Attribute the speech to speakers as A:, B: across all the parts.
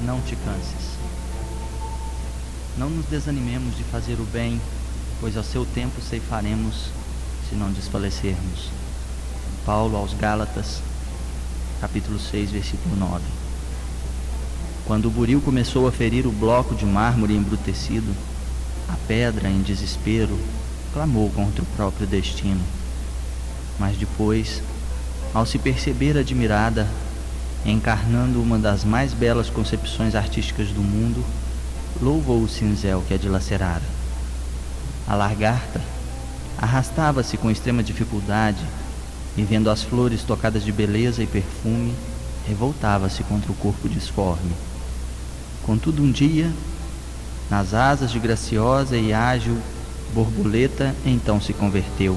A: não te canses. Não nos desanimemos de fazer o bem, pois ao seu tempo ceifaremos, se não desfalecermos. Paulo aos Gálatas, capítulo 6, versículo 9. Quando o buril começou a ferir o bloco de mármore embrutecido, a pedra, em desespero, clamou contra o próprio destino. Mas depois, ao se perceber admirada, encarnando uma das mais belas concepções artísticas do mundo, louvou o cinzel que a dilacerara. A lagarta arrastava-se com extrema dificuldade e, vendo as flores tocadas de beleza e perfume, revoltava-se contra o corpo disforme. Contudo, um dia, nas asas de graciosa e ágil borboleta, então se converteu.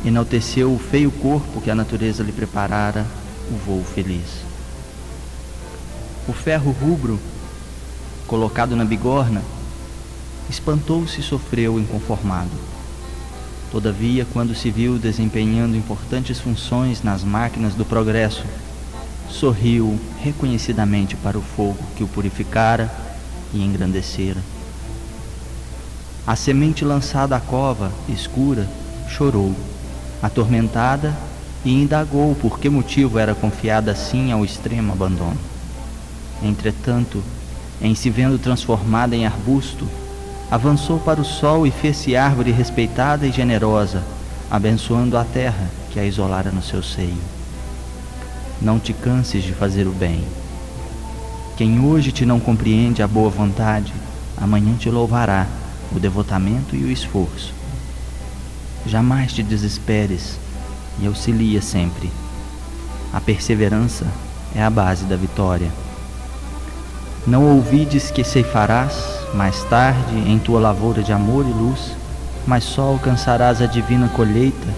A: Enalteceu o feio corpo que a natureza lhe preparara, o voo feliz. O ferro rubro, colocado na bigorna, espantou-se e sofreu inconformado. Todavia, quando se viu desempenhando importantes funções nas máquinas do progresso, sorriu reconhecidamente para o fogo que o purificara e engrandecera. A semente lançada à cova escura chorou, atormentada, e indagou por que motivo era confiada assim ao extremo abandono. Entretanto, em se vendo transformada em arbusto, avançou para o sol e fez-se árvore respeitada e generosa, abençoando a terra que a isolara no seu seio. Não te canses de fazer o bem. Quem hoje te não compreende a boa vontade, amanhã te louvará o devotamento e o esforço. Jamais te desesperes e auxilia sempre. A perseverança é a base da vitória. Não ouvides que ceifarás mais tarde em tua lavoura de amor e luz, mas só alcançarás a divina colheita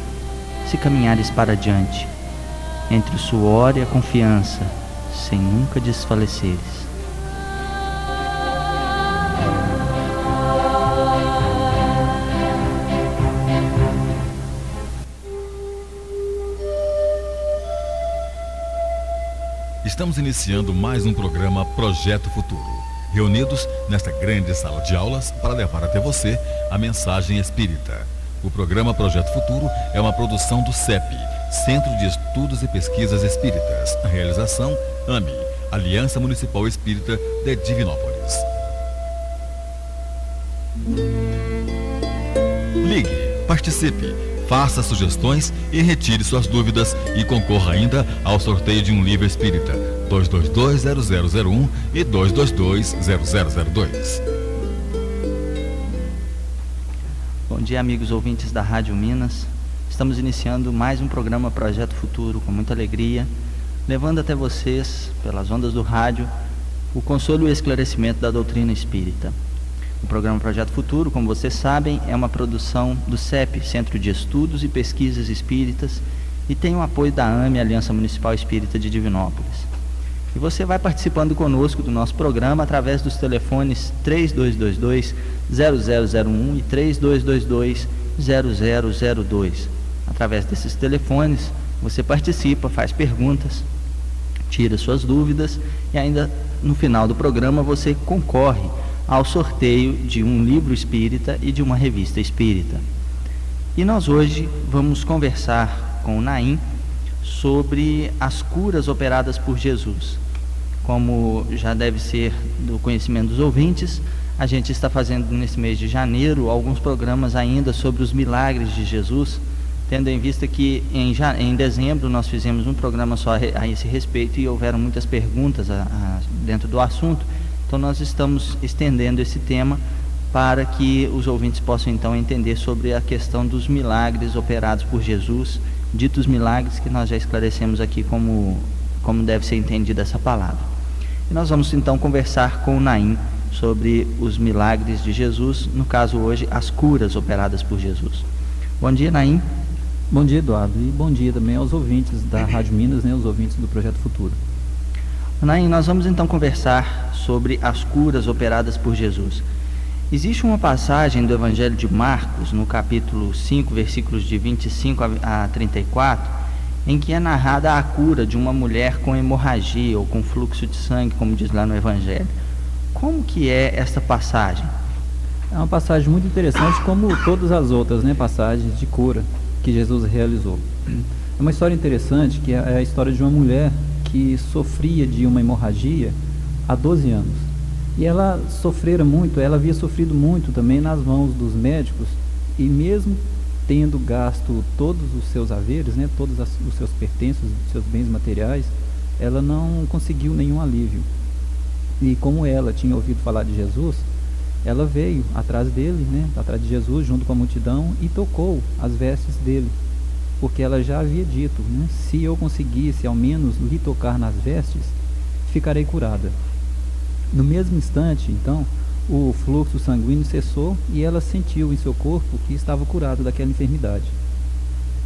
A: se caminhares para diante, entre o suor e a confiança, sem nunca desfaleceres.
B: Estamos iniciando mais um programa Projeto Futuro, reunidos nesta grande sala de aulas para levar até você a mensagem espírita. O programa Projeto Futuro é uma produção do CEP, Centro de Estudos e Pesquisas Espíritas. A realização, AME, Aliança Municipal Espírita de Divinópolis. Ligue, participe, faça sugestões e retire suas dúvidas e concorra ainda ao sorteio de um livro espírita 222-0001 e 222-0002.
A: Bom dia, amigos ouvintes da Rádio Minas. Estamos iniciando mais um programa Projeto Futuro com muita alegria, levando até vocês, pelas ondas do rádio, o consolo e o esclarecimento da doutrina espírita. O programa Projeto Futuro, como vocês sabem, é uma produção do CEP, Centro de Estudos e Pesquisas Espíritas, e tem o apoio da AME, Aliança Municipal Espírita de Divinópolis. E você vai participando conosco do nosso programa através dos telefones 3222-0001 e 3222-0002. Através desses telefones, você participa, faz perguntas, tira suas dúvidas e ainda no final do programa você concorre ao sorteio de um livro espírita e de uma revista espírita. E nós hoje vamos conversar com o Naim sobre as curas operadas por Jesus. Como já deve ser do conhecimento dos ouvintes, a gente está fazendo nesse mês de janeiro alguns programas ainda sobre os milagres de Jesus, tendo em vista que em dezembro nós fizemos um programa só a esse respeito e houveram muitas perguntas dentro do assunto. Então nós estamos estendendo esse tema para que os ouvintes possam então entender sobre a questão dos milagres operados por Jesus, ditos milagres que nós já esclarecemos aqui como deve ser entendida essa palavra. E nós vamos então conversar com o Naim sobre os milagres de Jesus, no caso hoje as curas operadas por Jesus. Bom dia, Naim.
C: Bom dia, Eduardo, e bom dia também aos ouvintes da Rádio Minas, os ouvintes do Projeto Futuro.
A: Naim, nós vamos então conversar sobre as curas operadas por Jesus. Existe uma passagem do Evangelho de Marcos, no capítulo 5, versículos de 25 a 34, em que é narrada a cura de uma mulher com hemorragia ou com fluxo de sangue, como diz lá no Evangelho. Como que é essa passagem?
C: É uma passagem muito interessante, como todas as outras, né, passagens de cura que Jesus realizou. É uma história interessante, que é a história de uma mulher que sofria de uma hemorragia há 12 anos. E ela sofrera muito, ela havia sofrido muito também nas mãos dos médicos, e mesmo tendo gasto todos os seus haveres, né, todos os seus pertences, os seus bens materiais, ela não conseguiu nenhum alívio. E como ela tinha ouvido falar de Jesus, ela veio atrás dele, né, atrás de Jesus, junto com a multidão, e tocou as vestes dele, porque ela já havia dito, né, se eu conseguisse ao menos lhe tocar nas vestes, ficarei curada. No mesmo instante, então, o fluxo sanguíneo cessou e ela sentiu em seu corpo que estava curado daquela enfermidade.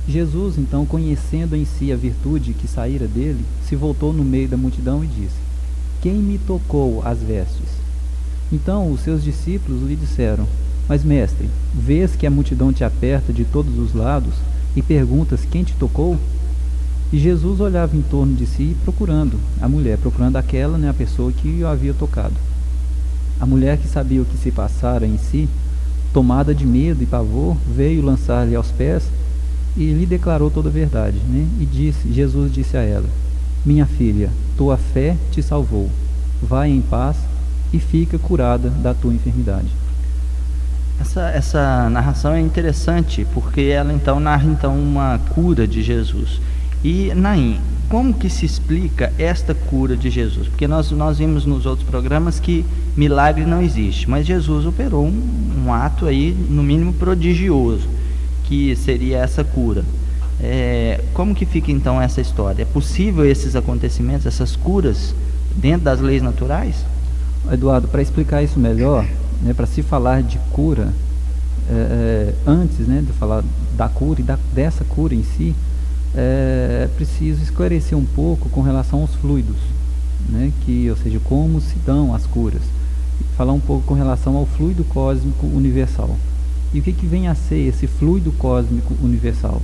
C: Jesus, então, conhecendo em si a virtude que saíra dele, se voltou no meio da multidão e disse: quem me tocou as vestes? Então os seus discípulos lhe disseram: mas mestre, vês que a multidão te aperta de todos os lados e perguntas quem te tocou? E Jesus olhava em torno de si procurando a mulher, procurando aquela, né, a pessoa que o havia tocado. A mulher, que sabia o que se passara em si, tomada de medo e pavor, veio lançar-lhe aos pés e lhe declarou toda a verdade, né? E Jesus disse a ela: minha filha, tua fé te salvou. Vai em paz e fica curada da tua enfermidade.
A: Essa narração é interessante, porque ela então narra uma cura de Jesus. E, Naim, como que se explica esta cura de Jesus? Porque nós vimos nos outros programas que milagre não existe, mas Jesus operou um ato aí, no mínimo prodigioso, que seria essa cura. Como que fica então essa história? É possível esses acontecimentos, essas curas, dentro das leis naturais?
C: Eduardo, para explicar isso melhor, né, para se falar de cura, antes, né, de falar da cura e dessa cura em si, é preciso esclarecer um pouco com relação aos fluidos, né, ou seja, como se dão as curas. Falar um pouco com relação ao fluido cósmico universal. E o que vem a ser esse fluido cósmico universal?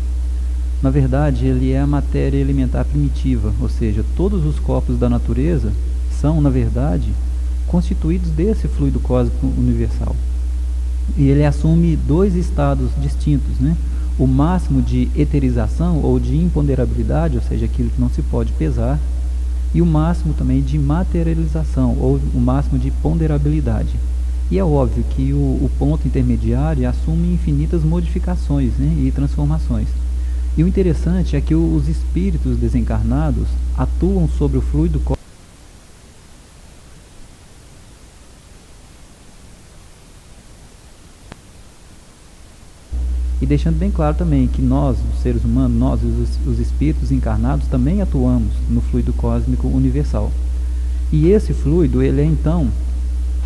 C: Na verdade, ele é a matéria elementar primitiva, ou seja, todos os corpos da natureza são, na verdade, constituídos desse fluido cósmico universal. E ele assume dois estados distintos, né? O máximo de eterização ou de imponderabilidade, ou seja, aquilo que não se pode pesar, e o máximo também de materialização, ou o máximo de ponderabilidade. E é óbvio que o ponto intermediário assume infinitas modificações, né, e transformações. E o interessante é que os espíritos desencarnados atuam sobre o fluido cósmico. E deixando bem claro também que nós, os seres humanos, nós, os espíritos encarnados, também atuamos no fluido cósmico universal. E esse fluido, ele é então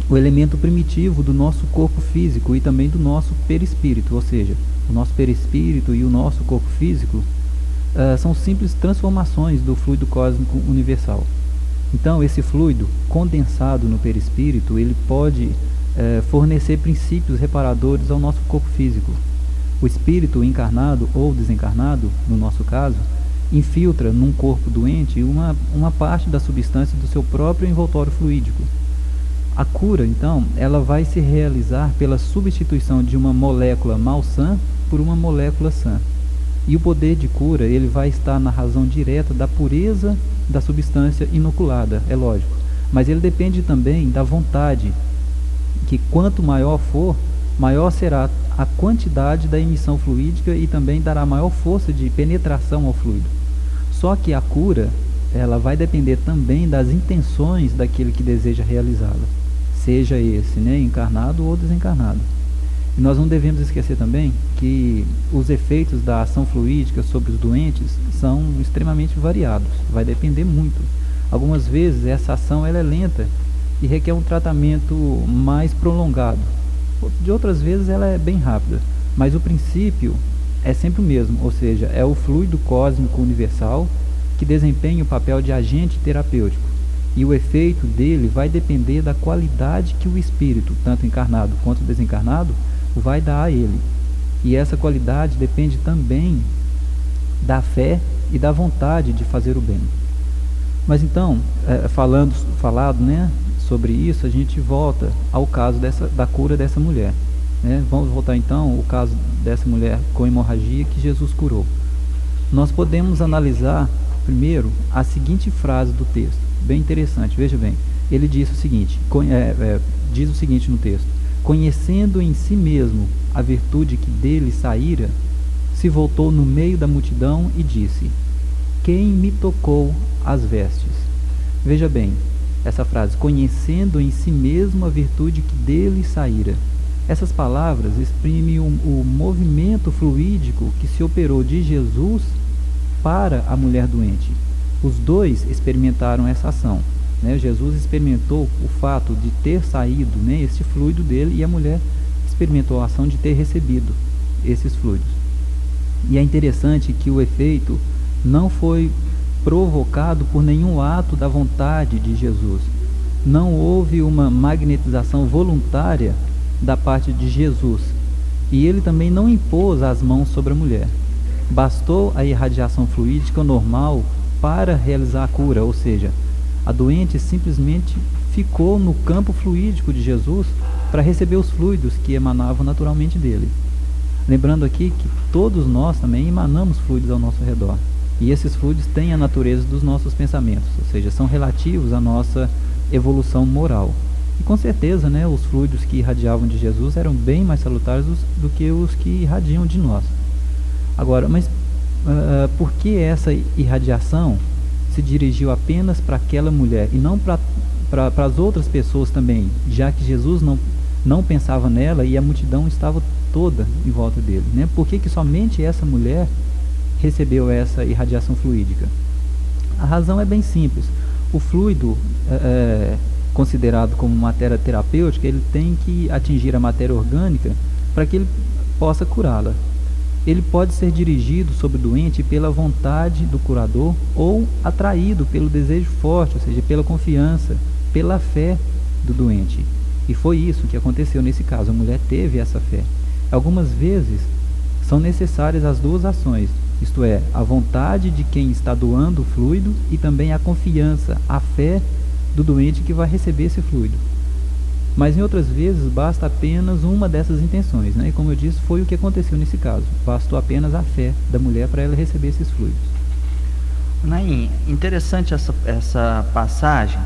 C: o elemento primitivo do nosso corpo físico e também do nosso perispírito, ou seja, o nosso perispírito e o nosso corpo físico são simples transformações do fluido cósmico universal. Então, esse fluido condensado no perispírito, ele pode fornecer princípios reparadores ao nosso corpo físico. O espírito encarnado ou desencarnado, no nosso caso, infiltra num corpo doente uma parte da substância do seu próprio envoltório fluídico. A cura, então, ela vai se realizar pela substituição de uma molécula malsã por uma molécula sã. E o poder de cura, ele vai estar na razão direta da pureza da substância inoculada, é lógico. Mas ele depende também da vontade, que quanto maior for, maior será a quantidade da emissão fluídica e também dará maior força de penetração ao fluido. Só que a cura, ela vai depender também das intenções daquele que deseja realizá-la, seja esse, né, encarnado ou desencarnado. E nós não devemos esquecer também que os efeitos da ação fluídica sobre os doentes são extremamente variados, vai depender muito. Algumas vezes essa ação ela é lenta e requer um tratamento mais prolongado. De outras vezes ela é bem rápida, mas o princípio é sempre o mesmo, ou seja, é o fluido cósmico universal que desempenha o papel de agente terapêutico. E o efeito dele vai depender da qualidade que o espírito, tanto encarnado quanto desencarnado, vai dar a ele. E essa qualidade depende também da fé e da vontade de fazer o bem. Mas então, falado, né, sobre isso, a gente volta ao caso da cura dessa mulher, né? Vamos voltar então ao caso dessa mulher com hemorragia que Jesus curou. Nós podemos analisar primeiro a seguinte frase do texto, bem interessante, veja bem. Ele diz o seguinte no texto: conhecendo em si mesmo a virtude que dele saíra, se voltou no meio da multidão e disse: quem me tocou as vestes? Veja bem, essa frase, conhecendo em si mesmo a virtude que dele saíra. Essas palavras exprimem o movimento fluídico que se operou de Jesus para a mulher doente. Os dois experimentaram essa ação, né? Jesus experimentou o fato de ter saído, né, esse fluido dele, e a mulher experimentou a ação de ter recebido esses fluidos. E é interessante que o efeito não foi provocado por nenhum ato da vontade de Jesus. Não houve uma magnetização voluntária da parte de Jesus. E ele também não impôs as mãos sobre a mulher. Bastou a irradiação fluídica normal para realizar a cura, ou seja, a doente simplesmente ficou no campo fluídico de Jesus para receber os fluidos que emanavam naturalmente dele. Lembrando aqui que todos nós também emanamos fluidos ao nosso redor. E esses fluidos têm a natureza dos nossos pensamentos, ou seja, são relativos à nossa evolução moral. E com certeza, né, os fluidos que irradiavam de Jesus eram bem mais salutares do que os que irradiam de nós. Agora, mas por que essa irradiação se dirigiu apenas para aquela mulher e não para as outras pessoas também, já que Jesus não pensava nela e a multidão estava toda em volta dele, né? Por que somente essa mulher recebeu essa irradiação fluídica? A razão é bem simples. O fluido considerado como matéria terapêutica, ele tem que atingir a matéria orgânica para que ele possa curá-la. Ele pode ser dirigido sobre o doente pela vontade do curador ou atraído pelo desejo forte, ou seja, pela confiança, pela fé do doente. E foi isso que aconteceu nesse caso. A mulher teve essa fé. Algumas vezes são necessárias as duas ações, isto é, a vontade de quem está doando o fluido e também a confiança, a fé do doente que vai receber esse fluido. Mas em outras vezes basta apenas uma dessas intenções, né? E como eu disse, foi o que aconteceu nesse caso. Bastou apenas a fé da mulher para ela receber esses fluidos.
A: Naim, interessante essa passagem,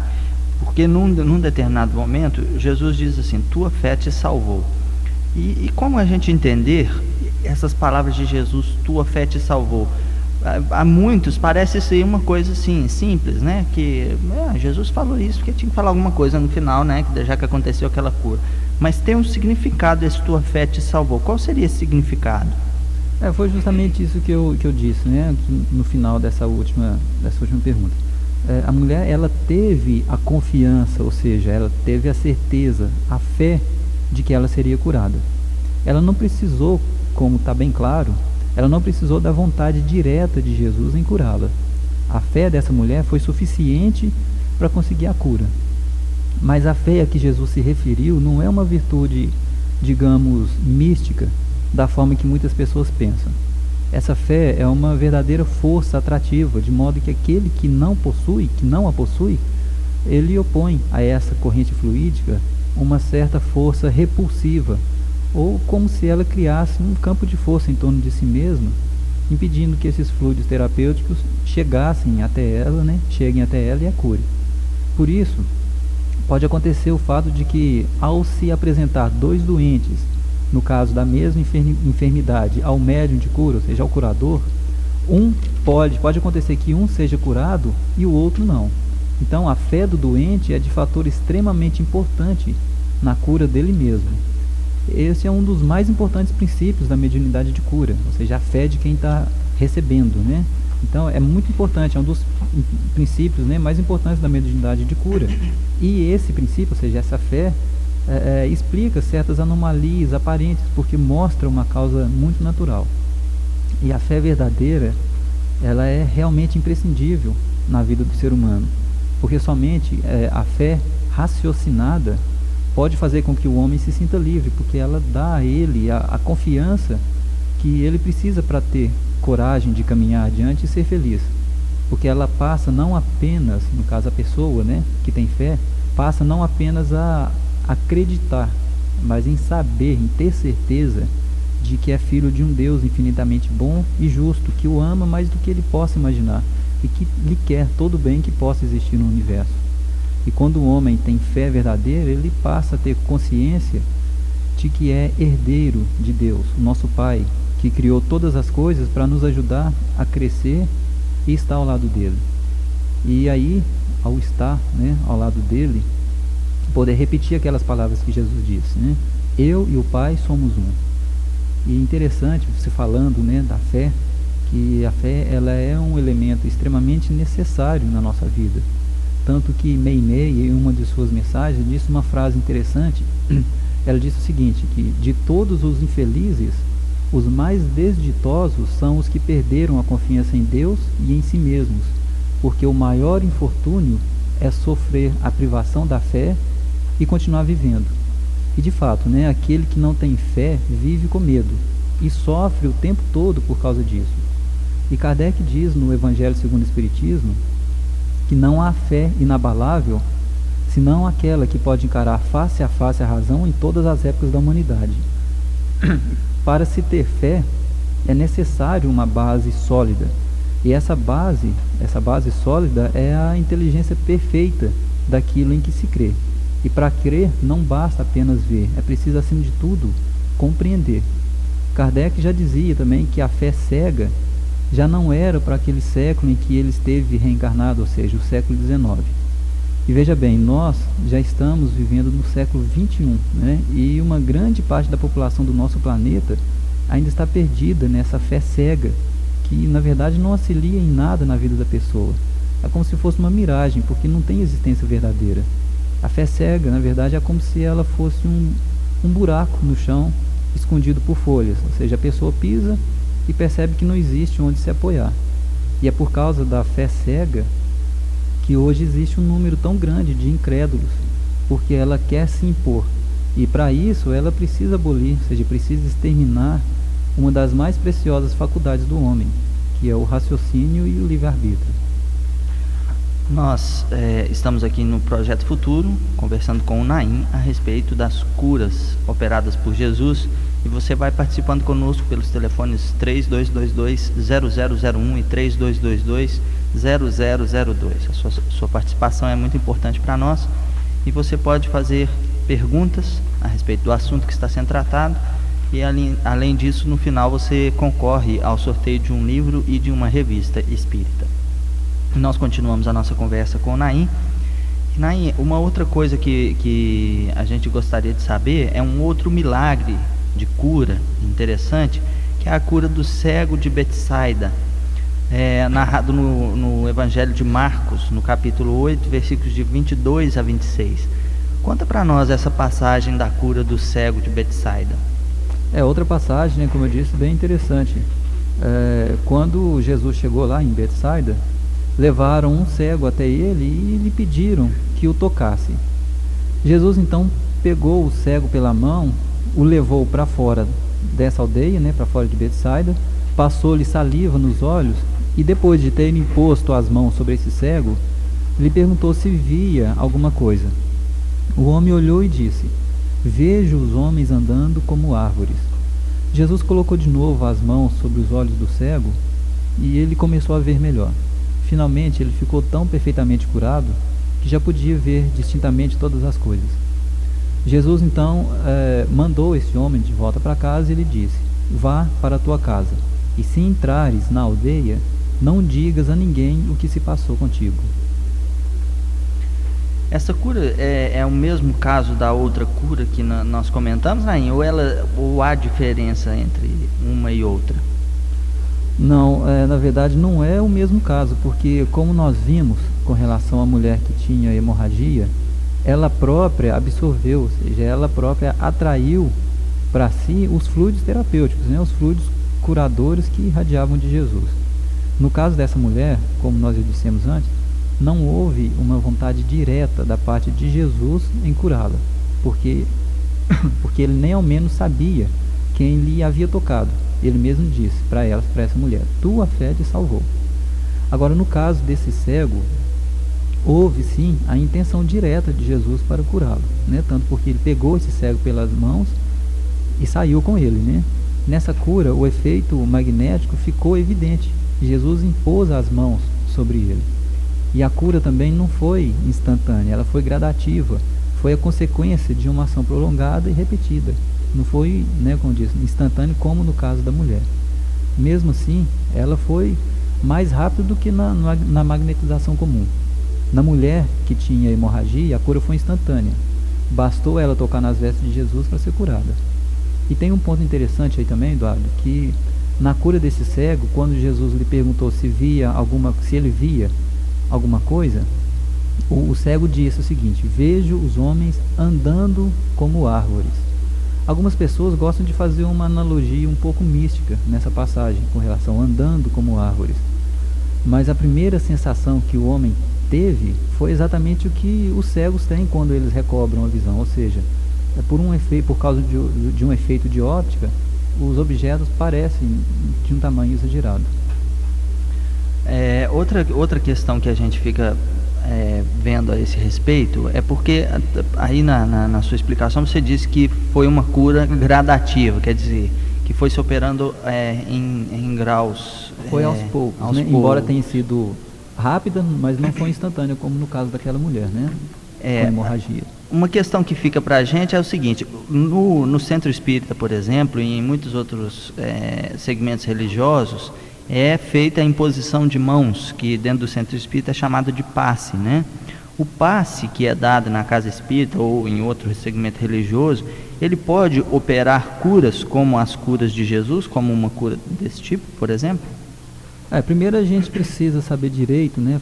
A: porque num determinado momento Jesus diz assim: tua fé te salvou. E como a gente entender essas palavras de Jesus, tua fé te salvou? A muitos parece ser uma coisa assim, simples, né? Que Jesus falou isso porque tinha que falar alguma coisa no final, né? Já que aconteceu aquela cura. Mas tem um significado esse tua fé te salvou. Qual seria esse significado?
C: Foi justamente isso que eu disse, né? No final dessa última pergunta. A mulher, ela teve a confiança, ou seja, ela teve a certeza, a fé de que ela seria curada. Ela não precisou, como está bem claro, ela não precisou da vontade direta de Jesus em curá-la. A fé dessa mulher foi suficiente para conseguir a cura. Mas a fé a que Jesus se referiu não é uma virtude, digamos, mística, da forma que muitas pessoas pensam. Essa fé é uma verdadeira força atrativa, de modo que aquele que não a possui, ele opõe a essa corrente fluídica uma certa força repulsiva, ou como se ela criasse um campo de força em torno de si mesma, impedindo que esses fluidos terapêuticos cheguem até ela e a cure. Por isso, pode acontecer o fato de que, ao se apresentar dois doentes, no caso da mesma enfermidade, ao médium de cura, ou seja, ao curador, pode acontecer que um seja curado e o outro não. Então, a fé do doente é de fator extremamente importante na cura dele mesmo. Esse é um dos mais importantes princípios da mediunidade de cura, ou seja, a fé de quem está recebendo, né? Então, é muito importante, é um dos princípios, né, mais importantes da mediunidade de cura. E esse princípio, ou seja, essa fé, explica certas anomalias aparentes, porque mostra uma causa muito natural. E a fé verdadeira, ela é realmente imprescindível na vida do ser humano, porque somente a fé raciocinada pode fazer com que o homem se sinta livre, porque ela dá a ele a confiança que ele precisa para ter coragem de caminhar adiante e ser feliz. Porque ela passa não apenas, no caso a pessoa, né, que tem fé, passa não apenas a acreditar, mas em saber, em ter certeza de que é filho de um Deus infinitamente bom e justo, que o ama mais do que ele possa imaginar e que lhe quer todo o bem que possa existir no universo. E quando o homem tem fé verdadeira, ele passa a ter consciência de que é herdeiro de Deus, o nosso Pai, que criou todas as coisas para nos ajudar a crescer e estar ao lado dele. E aí, ao estar, né, ao lado dele, poder repetir aquelas palavras que Jesus disse, né? Eu e o Pai somos um. E interessante você falando, né, da fé, que a fé ela é um elemento extremamente necessário na nossa vida. Tanto que Meimei, em uma de suas mensagens, disse uma frase interessante. Ela disse o seguinte, que de todos os infelizes, os mais desditosos são os que perderam a confiança em Deus e em si mesmos, porque o maior infortúnio é sofrer a privação da fé e continuar vivendo. E de fato, né, aquele que não tem fé vive com medo e sofre o tempo todo por causa disso. E Kardec diz no Evangelho segundo o Espiritismo que não há fé inabalável senão aquela que pode encarar face a face a razão em todas as épocas da humanidade. Para se ter fé, é necessário uma base sólida. E essa base sólida é a inteligência perfeita daquilo em que se crê. E para crer, não basta apenas ver, é preciso, acima de tudo, compreender. Kardec já dizia também que a fé cega já não era para aquele século em que ele esteve reencarnado, ou seja, o século XIX. E veja bem, nós já estamos vivendo no século XXI, né? E uma grande parte da população do nosso planeta ainda está perdida nessa fé cega, que na verdade não auxilia em nada na vida da pessoa. É como se fosse uma miragem, porque não tem existência verdadeira. A fé cega, na verdade, é como se ela fosse um buraco no chão, escondido por folhas. Ou seja, a pessoa pisa e percebe que não existe onde se apoiar. E é por causa da fé cega que hoje existe um número tão grande de incrédulos, porque ela quer se impor. E para isso ela precisa abolir, ou seja, precisa exterminar uma das mais preciosas faculdades do homem, que é o raciocínio e o livre-arbítrio.
A: Nós estamos aqui no Projeto Futuro, conversando com o Naim a respeito das curas operadas por Jesus, e você vai participando conosco pelos telefones 3222-0001 e 3222-0002. A sua participação é muito importante para nós, e você pode fazer perguntas a respeito do assunto que está sendo tratado, e além disso, no final você concorre ao sorteio de um livro e de uma revista espírita. Nós continuamos a nossa conversa com o Naim. Naim, uma outra coisa que a gente gostaria de saber é um outro milagre de cura interessante, que é a cura do cego de Betsaida, narrado no Evangelho de Marcos, no capítulo 8, versículos de 22 a 26. Conta para nós essa passagem da cura do cego de Betsaida.
C: Outra passagem, né, como eu disse, bem interessante. Quando Jesus chegou lá em Betsaida, levaram um cego até ele e lhe pediram que o tocasse. Jesus então pegou o cego pela mão, o levou para fora dessa aldeia, né, para fora de Betsaida, passou-lhe saliva nos olhos e depois de ter imposto as mãos sobre esse cego, lhe perguntou se via alguma coisa. O homem olhou e disse: vejo os homens andando como árvores. Jesus colocou de novo as mãos sobre os olhos do cego e ele começou a ver melhor. Finalmente ele ficou tão perfeitamente curado que já podia ver distintamente todas as coisas. Jesus então mandou esse homem de volta para casa e lhe disse: vá para a tua casa, e se entrares na aldeia, não digas a ninguém o que se passou contigo.
A: Essa cura é o mesmo caso da outra cura que nós comentamos, Naim? Ou há diferença entre uma e outra?
C: Não, na verdade não é o mesmo caso, porque como nós vimos com relação à mulher que tinha hemorragia, ela própria absorveu, ou seja, ela própria atraiu para si os fluidos terapêuticos, né, os fluidos curadores que irradiavam de Jesus. No caso dessa mulher, como nós já dissemos antes, não houve uma vontade direta da parte de Jesus em curá-la, porque ele nem ao menos sabia quem lhe havia tocado. Ele mesmo disse para essa mulher: tua fé te salvou. Agora, no caso desse cego, houve sim a intenção direta de Jesus para curá-lo, né? Tanto porque ele pegou esse cego pelas mãos e saiu com ele, né? Nessa cura, o efeito magnético ficou evidente. Jesus impôs as mãos sobre ele. E a cura também não foi instantânea, ela foi gradativa. Foi a consequência de uma ação prolongada e repetida. Não foi, né, como disse, instantâneo como no caso da mulher. Mesmo assim, ela foi mais rápida do que na magnetização comum. Na mulher que tinha hemorragia, a cura foi instantânea. Bastou ela tocar nas vestes de Jesus para ser curada. E tem um ponto interessante aí também, Eduardo, que na cura desse cego, quando Jesus lhe perguntou se ele via alguma coisa, o cego disse o seguinte: vejo os homens andando como árvores. Algumas pessoas gostam de fazer uma analogia um pouco mística nessa passagem com relação a andando como árvores. Mas a primeira sensação que o homem teve foi exatamente o que os cegos têm quando eles recobram a visão, ou seja, por causa de um efeito de óptica, os objetos parecem de um tamanho exagerado.
A: Outra questão que a gente fica vendo a esse respeito é porque aí na sua explicação você disse que foi uma cura gradativa, quer dizer, que foi se operando em graus.
C: Foi aos poucos, né? Embora tenha sido rápida, mas não foi instantânea, como no caso daquela mulher, né? Com hemorragia.
A: Uma questão que fica para a gente é o seguinte: no Centro Espírita, por exemplo, e em muitos outros segmentos religiosos, é feita a imposição de mãos, que dentro do Centro Espírita é chamado de passe, né? O passe que é dado na casa espírita ou em outro segmento religioso, ele pode operar curas como as curas de Jesus, como uma cura desse tipo, por exemplo?
C: Primeiro a gente precisa saber direito, né,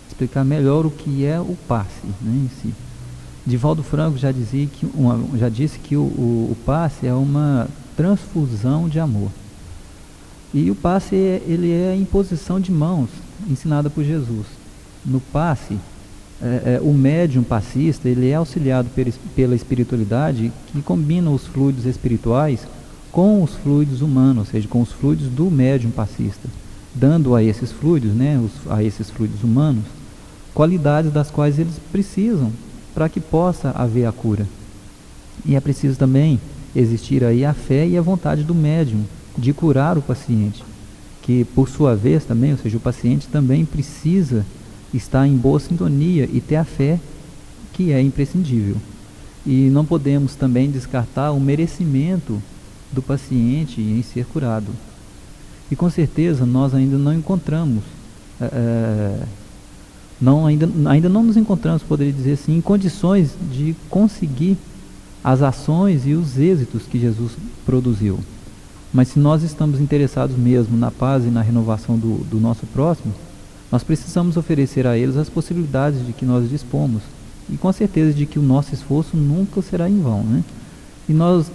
C: explicar melhor o que é o passe, né, em si. Divaldo Franco já disse que o passe é uma transfusão de amor. E o passe ele é a imposição de mãos ensinada por Jesus. No passe, o médium passista ele é auxiliado pela espiritualidade que combina os fluidos espirituais com os fluidos humanos, ou seja, com os fluidos do médium passista, dando a esses fluidos, né, a esses fluidos humanos, qualidades das quais eles precisam para que possa haver a cura. E é preciso também existir aí a fé e a vontade do médium de curar o paciente, que por sua vez também, ou seja, o paciente também precisa estar em boa sintonia e ter a fé, que é imprescindível. E não podemos também descartar o merecimento do paciente em ser curado. E com certeza nós ainda não encontramos, ainda não nos encontramos, poderia dizer assim, em condições de conseguir as ações e os êxitos que Jesus produziu. Mas se nós estamos interessados mesmo na paz e na renovação do nosso próximo, nós precisamos oferecer a eles as possibilidades de que nós dispomos, e com a certeza de que o nosso esforço nunca será em vão, né? E nós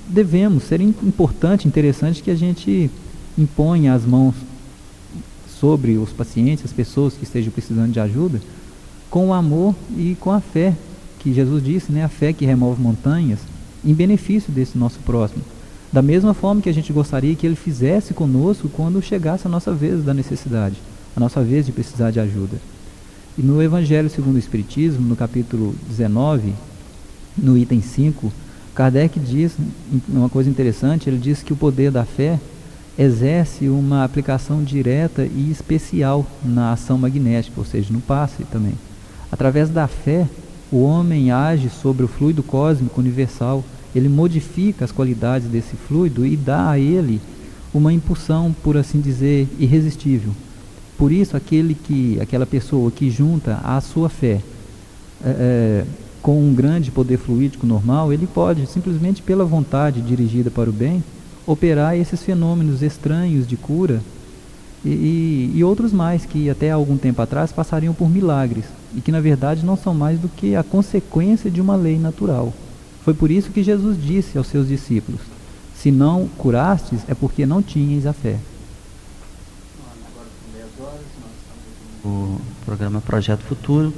C: devemos, ser importante, interessante que a gente imponha as mãos sobre os pacientes, as pessoas que estejam precisando de ajuda, com o amor e com a fé, que Jesus disse, né? A fé que remove montanhas, em benefício desse nosso próximo. Da mesma forma que a gente gostaria que ele fizesse conosco quando chegasse a nossa vez da necessidade, a nossa vez de precisar de ajuda. E no Evangelho segundo o Espiritismo, no capítulo 19, no item 5, Kardec diz uma coisa interessante. Ele diz que o poder da fé exerce uma aplicação direta e especial na ação magnética, ou seja, no passe também. Através da fé, o homem age sobre o fluido cósmico universal. Ele modifica as qualidades desse fluido e dá a ele uma impulsão, por assim dizer, irresistível. Por isso, aquela pessoa que junta a sua fé com um grande poder fluídico normal, ele pode, simplesmente pela vontade dirigida para o bem, operar esses fenômenos estranhos de cura e outros mais que até algum tempo atrás passariam por milagres e que na verdade não são mais do que a consequência de uma lei natural. Foi por isso que Jesus disse aos seus discípulos: se não curastes, é porque não tinhas a fé.
A: Agora são 10 horas, nós estamos no programa Projeto Futuro,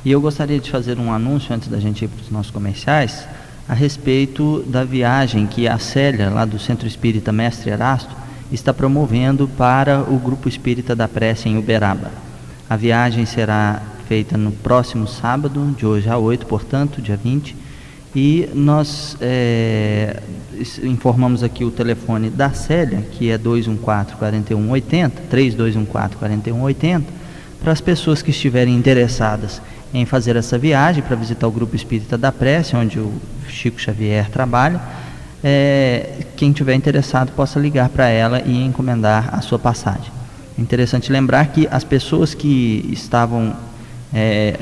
A: e eu gostaria de fazer um anúncio antes da gente ir para os nossos comerciais. a respeito da viagem que a Célia, lá do Centro Espírita Mestre Erasto, está promovendo para o Grupo Espírita da Prece em Uberaba. A viagem será feita no próximo sábado, de hoje a 8, portanto, dia 20, e nós informamos aqui o telefone da Célia, que é 214-4180, 3214-4180, para as pessoas que estiverem interessadas em fazer essa viagem para visitar o Grupo Espírita da Prece, onde o Chico Xavier trabalha. Quem tiver interessado possa ligar para ela e encomendar a sua passagem. É interessante lembrar que as pessoas que estavam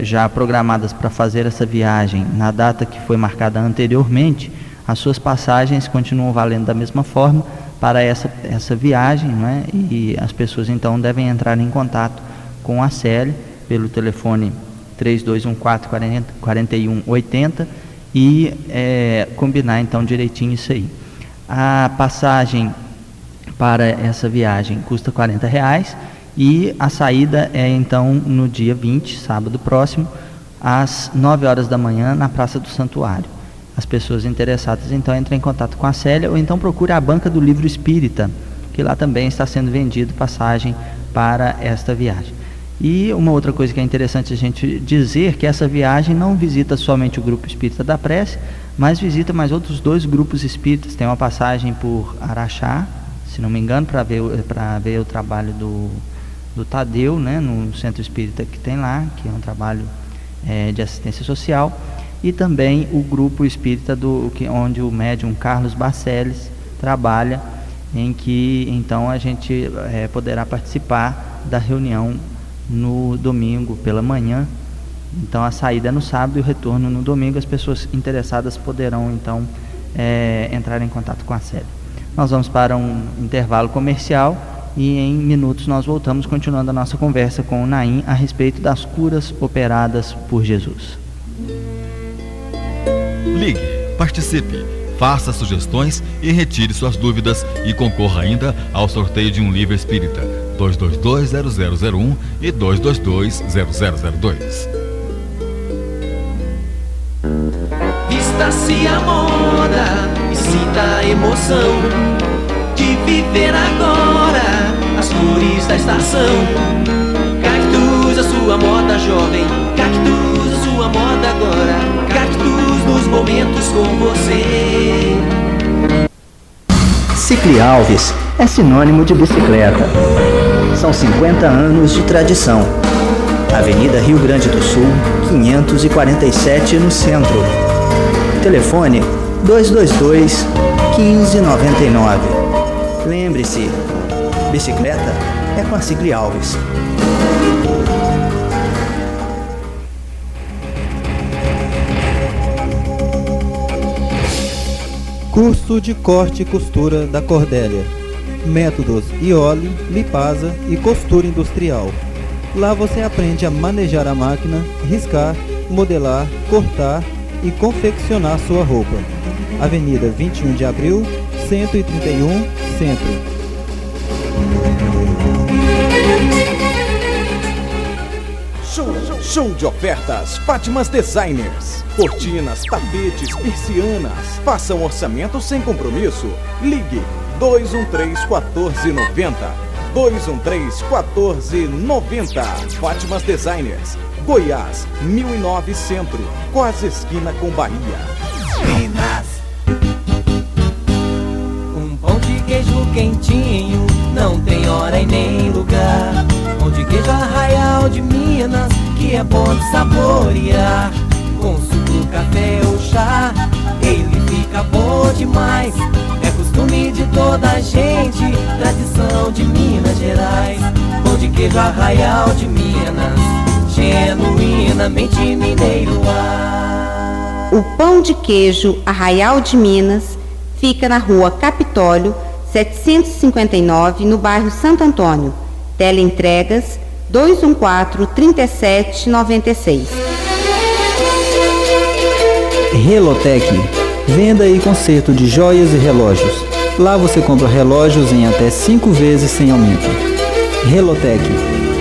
A: já programadas para fazer essa viagem na data que foi marcada anteriormente, as suas passagens continuam valendo da mesma forma para essa viagem, não é? E as pessoas então devem entrar em contato com a Célia pelo telefone 3214-4180 e combinar então direitinho isso aí. A passagem para essa viagem custa R$40 e a saída é então no dia 20, sábado próximo, às 9 horas da manhã, na Praça do Santuário. As pessoas interessadas então entram em contato com a Célia ou então procure a Banca do Livro Espírita, que lá também está sendo vendido passagem para esta viagem. E uma outra coisa que é interessante a gente dizer, que essa viagem não visita somente o Grupo Espírita da Prece, mas visita mais outros 2 grupos espíritas. Tem uma passagem por Araxá, se não me engano, para ver o trabalho do Tadeu, né, no Centro Espírita que tem lá, que é um trabalho de assistência social, e também o Grupo Espírita onde o médium Carlos Barceles trabalha, em que então a gente poderá participar da reunião no domingo pela manhã. Então a saída é no sábado e o retorno no domingo. As pessoas interessadas poderão então entrar em contato com a Célia. Nós vamos para um intervalo comercial e em minutos nós voltamos continuando a nossa conversa com o Naim a respeito das curas operadas por Jesus.
B: Ligue, participe, faça sugestões e retire suas dúvidas e concorra ainda ao sorteio de um livro espírita 222-0001 e 222-0002.
D: Vista-se a moda e sinta a emoção de viver agora as cores da estação. Cactus, a sua moda jovem, cactus, a sua moda agora, cactus nos momentos com você.
E: Cicli Alves é sinônimo de bicicleta. São 50 anos de tradição. Avenida Rio Grande do Sul, 547 no centro. Telefone 222-1599. Lembre-se, bicicleta é com a Cicli Alves.
C: Curso de corte e costura da Cordélia. Métodos Iole, Lipasa e costura industrial. Lá você aprende a manejar a máquina, riscar, modelar, cortar e confeccionar sua roupa. Avenida 21 de Abril, 131, Centro.
F: Show de ofertas Fátimas Designers. Cortinas, tapetes, persianas. Faça um orçamento sem compromisso. Ligue 213-1490. 213-1490. Fátimas Designers, Goiás, 1009 Centro, quase esquina com Bahia.
D: Minas. Um pão de queijo quentinho, não tem hora e nem lugar. Pão de queijo Arraial de Minas, que é bom de saborear. Com suco, café ou chá, ele fica bom demais. É costume de toda a gente, tradição de Minas Gerais. Pão de queijo Arraial de Minas, genuinamente mineiro.
G: O pão de queijo Arraial de Minas fica na rua Capitólio, 759, no bairro Santo Antônio. Teleentregas 214-3796.
C: Relotec, venda e conserto de joias e relógios. Lá você compra relógios em até 5 vezes sem aumento. Relotec,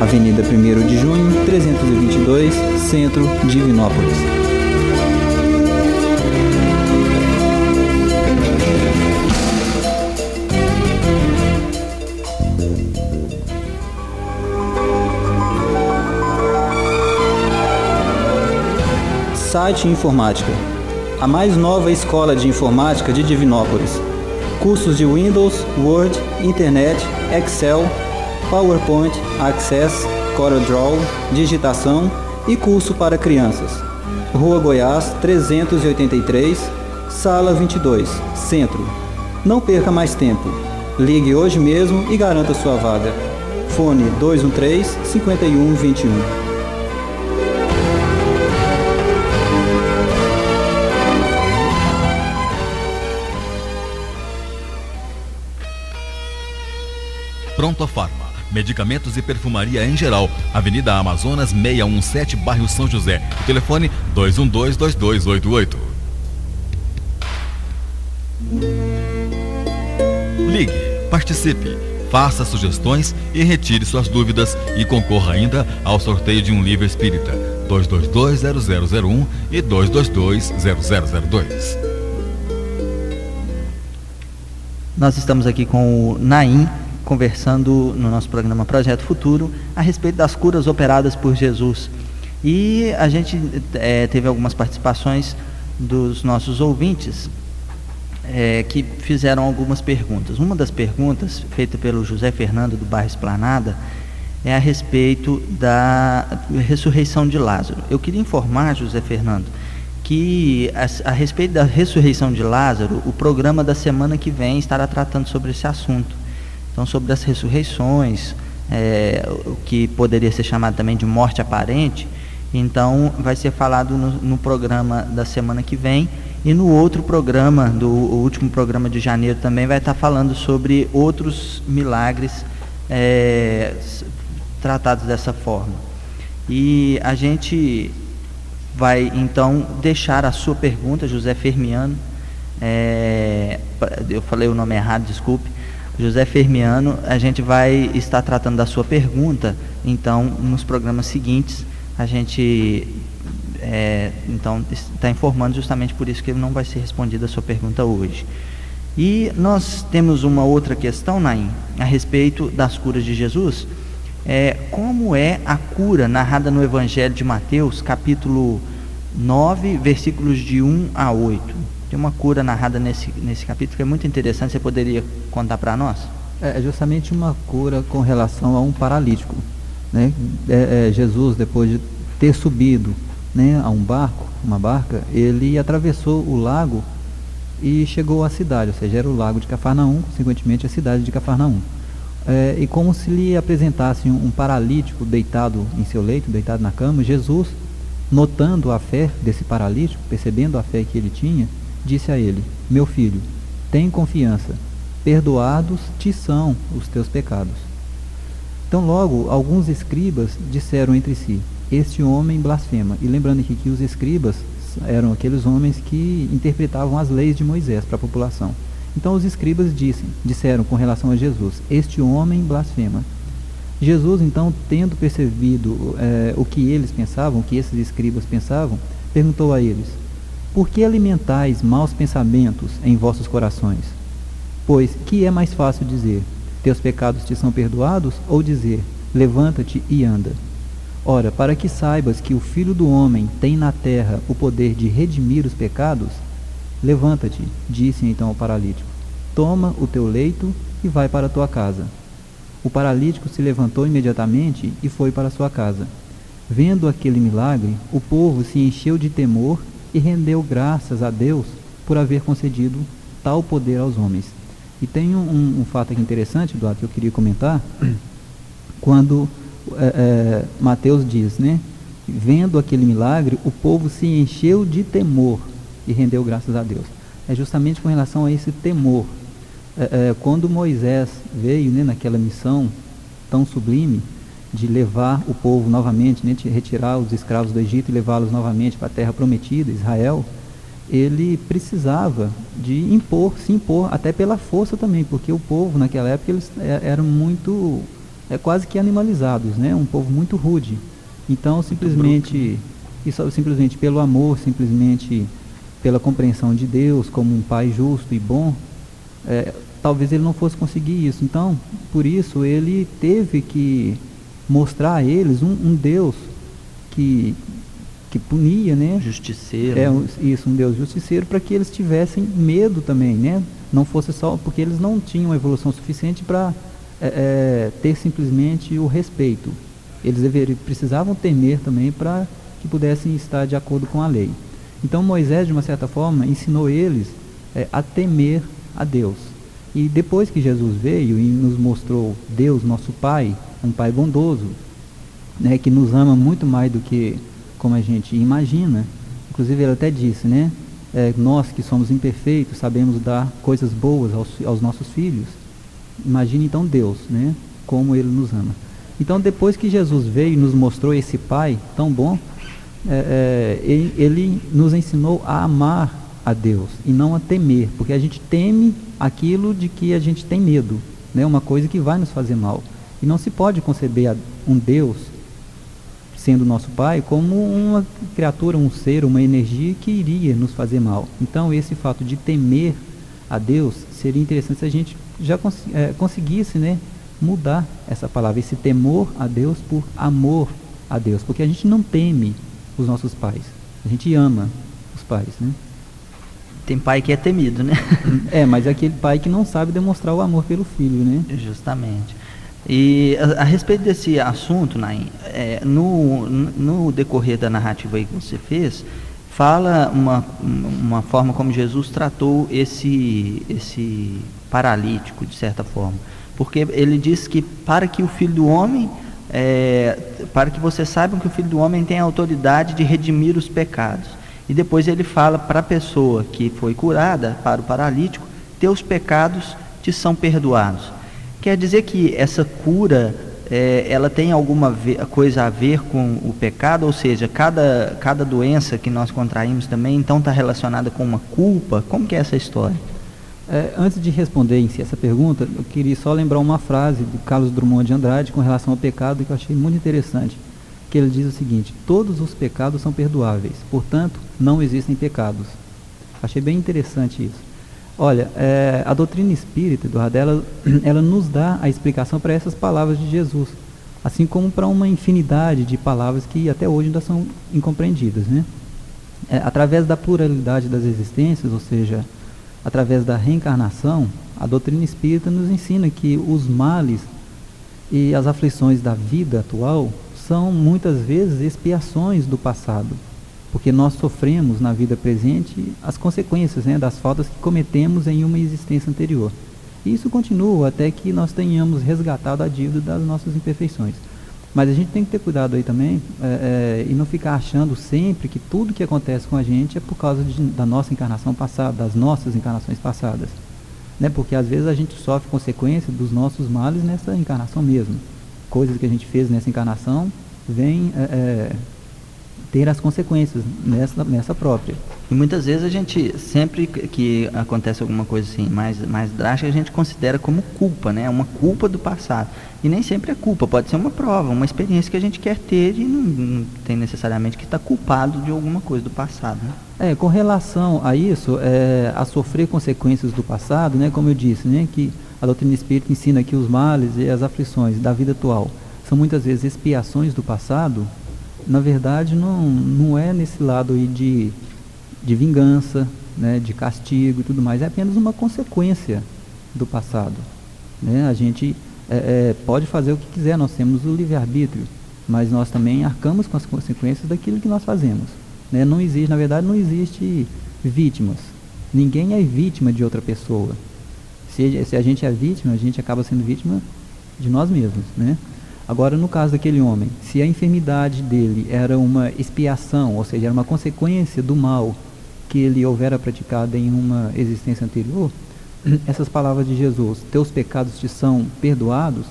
C: Avenida 1º de Junho, 322, Centro, Divinópolis. Site Informática, a mais nova escola de informática de Divinópolis. Cursos de Windows, Word, Internet, Excel, PowerPoint, Access, CorelDRAW, digitação e curso para crianças. Rua Goiás, 383, Sala 22, Centro. Não perca mais tempo. Ligue hoje mesmo e garanta sua vaga. Fone 213-5121.
B: Pronto Farma, medicamentos e perfumaria em geral. Avenida Amazonas 617, bairro São José. O telefone 212-2288. Ligue, participe, faça sugestões e retire suas dúvidas e concorra ainda ao sorteio de um livro espírita. 222-0001 e 222-0002.
A: Nós estamos aqui com o Naim, conversando no nosso programa Projeto Futuro a respeito das curas operadas por Jesus. E a gente teve algumas participações dos nossos ouvintes que fizeram algumas perguntas. Uma das perguntas, feita pelo José Fernando do bairro Esplanada, é a respeito da ressurreição de Lázaro. Eu queria informar, José Fernando, que a respeito da ressurreição de Lázaro, o programa da semana que vem estará tratando sobre esse assunto. Então, sobre as ressurreições, o que poderia ser chamado também de morte aparente, então vai ser falado no programa da semana que vem, e no outro programa, o último programa de janeiro, também vai estar falando sobre outros milagres tratados dessa forma. E a gente vai então deixar a sua pergunta, José Fermiano, eu falei o nome errado, desculpe, José Fermiano, a gente vai estar tratando da sua pergunta, então, nos programas seguintes, a gente então está informando justamente por isso que não vai ser respondida a sua pergunta hoje. E nós temos uma outra questão, Naim, a respeito das curas de Jesus. Como é a cura narrada no Evangelho de Mateus, capítulo 9, versículos de 1 a 8? Tem uma cura narrada nesse capítulo que é muito interessante. Você poderia contar para nós?
C: É justamente uma cura com relação a um paralítico, né? Jesus, depois de ter subido, né, a uma barca, ele atravessou o lago e chegou à cidade, ou seja, era o lago de Cafarnaum, consequentemente a cidade de Cafarnaum. E como se lhe apresentasse um paralítico deitado em seu leito, deitado na cama, Jesus, notando a fé desse paralítico, percebendo a fé que ele tinha, disse a ele: meu filho, tem confiança, perdoados te são os teus pecados. Então logo alguns escribas disseram entre si: este homem blasfema. E lembrando aqui que os escribas eram aqueles homens que interpretavam as leis de Moisés para a população. Então os escribas disseram com relação a Jesus: este homem blasfema. Jesus, então, tendo percebido o que eles pensavam, o que esses escribas pensavam, perguntou a eles: por que alimentais maus pensamentos em vossos corações? Pois, que é mais fácil dizer: teus pecados te são perdoados, ou dizer: levanta-te e anda? Ora, para que saibas que o Filho do Homem tem na terra o poder de redimir os pecados, levanta-te, disse então ao paralítico, toma o teu leito e vai para a tua casa. O paralítico se levantou imediatamente e foi para a sua casa. Vendo aquele milagre, o povo se encheu de temor e rendeu graças a Deus por haver concedido tal poder aos homens. E tem um fato aqui interessante, Eduardo, que eu queria comentar, quando Mateus diz, né? Vendo aquele milagre, o povo se encheu de temor e rendeu graças a Deus. É justamente com relação a esse temor. Quando Moisés veio, né, naquela missão tão sublime de levar o povo novamente, né, de retirar os escravos do Egito e levá-los novamente para a terra prometida, Israel, ele precisava de se impor até pela força também, porque o povo naquela época eles eram muito, quase que animalizados, né, um povo muito rude. Então simplesmente pelo amor, simplesmente pela compreensão de Deus como um pai justo e bom, talvez ele não fosse conseguir isso. Então, por isso, ele teve que mostrar a eles um Deus que que punia, né?
A: Justiceiro.
C: Isso, um Deus justiceiro, para que eles tivessem medo também, né? Não fosse só porque eles não tinham a evolução suficiente para ter simplesmente o respeito. Eles precisavam temer também para que pudessem estar de acordo com a lei. Então Moisés, de uma certa forma, ensinou eles a temer a Deus. E depois que Jesus veio e nos mostrou Deus, nosso Pai, um Pai bondoso, né, que nos ama muito mais do que como a gente imagina. Inclusive ele até disse, né, nós que somos imperfeitos sabemos dar coisas boas aos nossos filhos. Imagine então Deus, né, como Ele nos ama. Então depois que Jesus veio e nos mostrou esse Pai tão bom, ele nos ensinou a amar a Deus e não a temer, porque a gente teme aquilo de que a gente tem medo, né, uma coisa que vai nos fazer mal. E não se pode conceber um Deus, sendo nosso Pai, como uma criatura, um ser, uma energia que iria nos fazer mal. Então esse fato de temer a Deus, seria interessante se a gente já conseguisse, né, mudar essa palavra, esse temor a Deus por amor a Deus, porque a gente não teme os nossos pais, a gente ama os pais, né?
A: Tem pai que é temido, né?
C: Mas é aquele pai que não sabe demonstrar o amor pelo filho, né?
A: Justamente. E a respeito desse assunto, Naim, no decorrer da narrativa aí que você fez, fala uma forma como Jesus tratou esse paralítico, de certa forma. Porque ele diz que para que o Filho do Homem, para que vocês saibam que o Filho do Homem tem a autoridade de redimir os pecados. E depois ele fala para a pessoa que foi curada, para o paralítico, teus pecados te são perdoados. Quer dizer que essa cura, ela tem alguma coisa a ver com o pecado? Ou seja, cada doença que nós contraímos também, então está relacionada com uma culpa? Como que é essa história?
C: Antes de responder em si essa pergunta, eu queria só lembrar uma frase de Carlos Drummond de Andrade com relação ao pecado que eu achei muito interessante, que ele diz o seguinte: todos os pecados são perdoáveis, portanto, não existem pecados. Achei bem interessante isso. Olha, a doutrina espírita, Eduardo, ela nos dá a explicação para essas palavras de Jesus, assim como para uma infinidade de palavras que até hoje ainda são incompreendidas, né? Através da pluralidade das existências, ou seja, através da reencarnação, a doutrina espírita nos ensina que os males e as aflições da vida atual são muitas vezes expiações do passado, porque nós sofremos na vida presente as consequências, né, das faltas que cometemos em uma existência anterior. E isso continua até que nós tenhamos resgatado a dívida das nossas imperfeições. Mas a gente tem que ter cuidado aí também e não ficar achando sempre que tudo que acontece com a gente é por causa da nossa encarnação passada, das nossas encarnações passadas, né? Porque às vezes a gente sofre consequência dos nossos males nessa encarnação mesmo. Coisas que a gente fez nessa encarnação vêm ter as consequências nessa própria.
A: E muitas vezes a gente, sempre que acontece alguma coisa assim mais drástica, a gente considera como culpa, né? Uma culpa do passado. E nem sempre é culpa, pode ser uma prova, uma experiência que a gente quer ter e não tem necessariamente que estar culpado de alguma coisa do passado, né?
C: Com relação a isso, a sofrer consequências do passado, né? Como eu disse, né? Que a doutrina espírita ensina que os males e as aflições da vida atual são muitas vezes expiações do passado. Na verdade, não é nesse lado aí de vingança, né, de castigo e tudo mais, é apenas uma consequência do passado, né? A gente pode fazer o que quiser, nós temos o livre-arbítrio, mas nós também arcamos com as consequências daquilo que nós fazemos, né? Na verdade, não existe vítimas, ninguém é vítima de outra pessoa. Se a gente é vítima, a gente acaba sendo vítima de nós mesmos, né? Agora, no caso daquele homem, se a enfermidade dele era uma expiação, ou seja, era uma consequência do mal que ele houvera praticado em uma existência anterior, essas palavras de Jesus, teus pecados te são perdoados,